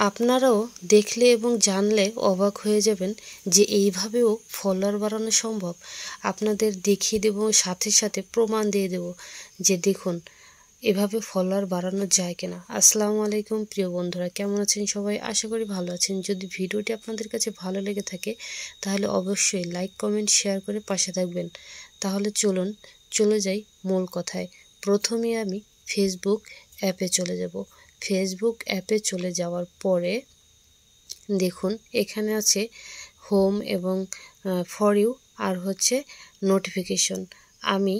আপনারাও দেখলে এবং জানলে অবাক হয়ে যাবেন যে এইভাবেও ফলোয়ার বাড়ানো সম্ভব। আপনাদের দেখিয়ে দেব, সাথে সাথে প্রমাণ দিয়ে দেব যে দেখুন এভাবে ফলোয়ার বাড়ানো যায় কিনা। আসসালামু আলাইকুম প্রিয় বন্ধুরা, কেমন আছেন সবাই? আশা করি ভালো আছেন। যদি ভিডিওটি আপনাদের কাছে ভালো লেগে থাকে তাহলে অবশ্যই লাইক, কমেন্ট, শেয়ার করে পাশে থাকবেন। তাহলে চলুন চলে যাই মূল কথায়। প্রথমে আমি ফেসবুক অ্যাপে চলে যাব। ফেসবুক অ্যাপে চলে যাওয়ার পরে দেখুন এখানে আছে হোম এবং ফর ইউ আর হচ্ছে নোটিফিকেশন। আমি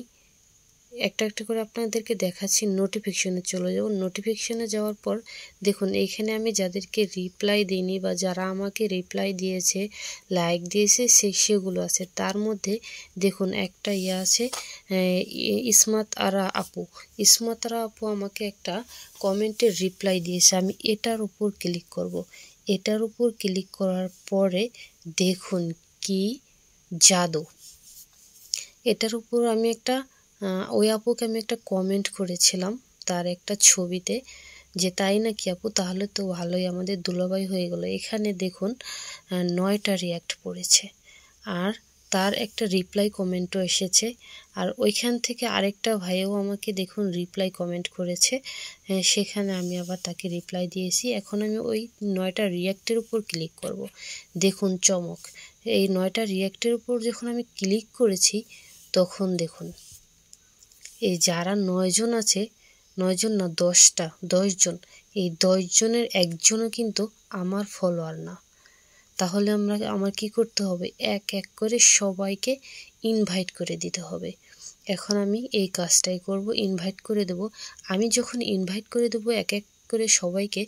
একটা একটা করে আপনাদেরকে দেখাচ্ছি। নোটিফিকেশনে চলে যাব। নোটিফিকেশনে যাওয়ার পর দেখুন এইখানে আমি যাদেরকে রিপ্লাই দিইনি বা যারা আমাকে রিপ্লাই দিয়েছে, লাইক দিয়েছে, সেগুলো আছে। তার মধ্যে দেখুন একটা আছে ইসমাত আরা আপু। ইসমাত আরা আপু আমাকে একটা কমেন্টের রিপ্লাই দিয়েছে। আমি এটার উপর ক্লিক করব। এটার উপর ক্লিক করার পরে দেখুন কি জাদু। এটার উপর আমি একটা ওই আপুকে আমি একটা কমেন্ট করেছিলাম তার একটা ছবিতে, যে তাই নাকি আপু, তাহলে তো ভালোই, আমাদের দুলাভাই হয়ে গেল। এখানে দেখুন 9টা রিয়াক্ট পড়েছে আর তার একটা রিপ্লাই কমেন্টও এসেছে। আর ওইখান থেকে আরেকটা ভাইও আমাকে দেখুন রিপ্লাই কমেন্ট করেছে, সেখানে আমি আবার তাকে রিপ্লাই দিয়েছি। এখন আমি ওই 9টা রিয়াক্টের উপর ক্লিক করব। দেখুন চমক, এই 9টা রিয়াক্টের উপর যখন আমি ক্লিক করেছি তখন দেখুন এই যারা 9 জন আছে, 9 জন না 10 জন, এই 10 জনের একজনও কিন্তু আমার ফলোয়ার না। তাহলে আমার কি করতে হবে? এক এক করে সবাইকে ইনভাইট করে দিতে হবে। এখন আমি এই কাজটাই করব, ইনভাইট করে দেব। আমি যখন ইনভাইট করে দেব এক এক করে সবাইকে,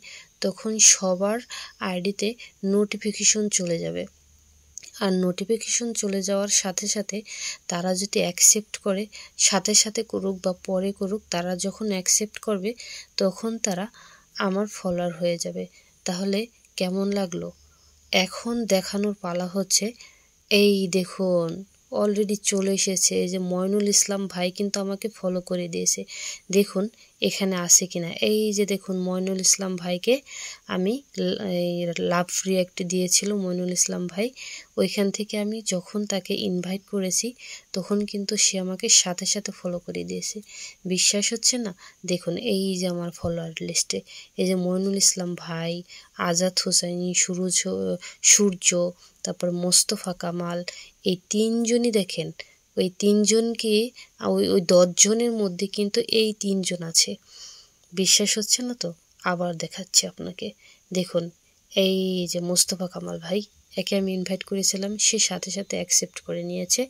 তখন সবার আইডিতে নোটিফিকেশন চলে যাবে। আর নোটিফিকেশন চলে যাওয়ার সাথে সাথে তারা যদি অ্যাকসেপ্ট করে, সাথে সাথে করুক বা পরে করুক, তারা যখন অ্যাকসেপ্ট করবে তখন তারা আমার ফলোয়ার হয়ে যাবে। তাহলে কেমন লাগলো? এখন দেখানোর পালা হচ্ছে। এই দেখুন অলরেডি চলে এসেছে। এই যে ময়নুল ইসলাম ভাই কিন্তু আমাকে ফলো করে দিয়েছে। দেখুন এখানে আছে কিনা। এই যে দেখুন ময়নুল ইসলাম ভাইকে আমি লাভ রিঅ্যাক্ট দিয়েছিল ময়নুল ইসলাম ভাই। ওইখান থেকে আমি যখন তাকে ইনভাইট করেছি তখন কিন্তু সে আমাকে সাথে সাথে ফলো করে দিয়েছে। বিশ্বাস হচ্ছে না? দেখুন এই যে আমার ফলোয়ার লিস্টে এই যে ময়নুল ইসলাম ভাই, আজাদ হোসাইনি, সূর্য, তারপর মোস্তফা কামাল, এই 3 জনই দেখেন। ওই 3 জনকে ওই 10 জনের মধ্যে কিন্তু এই 3 জন আছে। বিশ্বাস হচ্ছে না তো? আবার দেখাচ্ছি আপনাকে। দেখুন এই যে মোস্তফা কামাল ভাই, একে আমি ইনভাইট করেছিলাম, সে সাথে সাথে অ্যাকসেপ্ট করে নিয়েছে।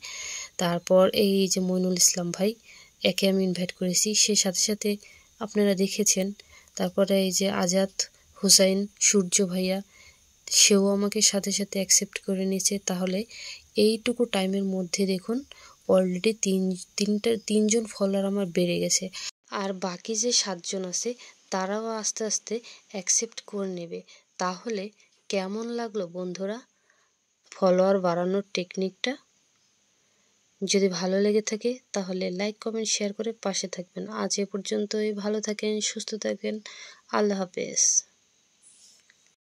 তারপর এই যে মইনুল ইসলাম ভাই, একে আমি ইনভাইট করেছি, সে সাথে সাথে আপনারা দেখেছেন। তারপরে এই যে আজাদ হুসাইন, সূর্য ভাইয়া, সেও আমাকে সাথে সাথে অ্যাকসেপ্ট করে নিয়েছে। তাহলে এইটুকু টাইমের মধ্যে দেখুন অলরেডি 3 জন ফলোয়ার আমার বেড়ে গেছে। আর বাকি যে 7 জন আছে তারাও আস্তে আস্তে অ্যাকসেপ্ট করে নেবে। তাহলে কেমন লাগলো বন্ধুরা ফলোয়ার বাড়ানোর টেকনিকটা? যদি ভালো লেগে থাকে তাহলে লাইক, কমেন্ট, শেয়ার করে পাশে থাকবেন। আজ এ পর্যন্তই। ভালো থাকেন, সুস্থ থাকবেন। আল্লাহ হাফেজ।